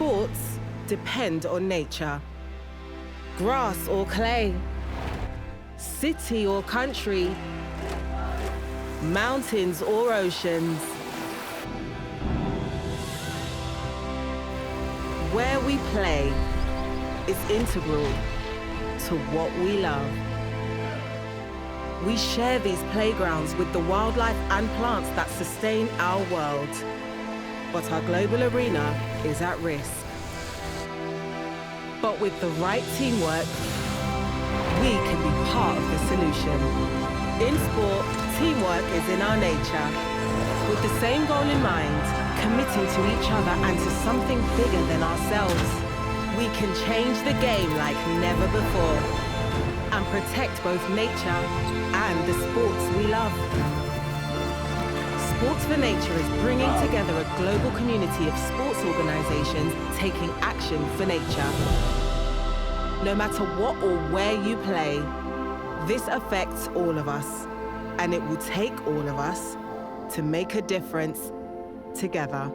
sports depend on nature. Grass or clay, city or country, mountains or oceans. Where we play is integral to what we love. We share these playgrounds with the wildlife and plants that sustain our world. But our global arena is at risk. But with the right teamwork, we can be part of the solution. In sport, teamwork is in our nature. With the same goal in mind, committing to each other and to something bigger than ourselves, we can change the game like never before and protect both nature and the sports we love. Sports for Nature is bringing together a global community of sports organizations taking action for nature. No matter what or where you play, this affects all of us, and it will take all of us to make a difference together.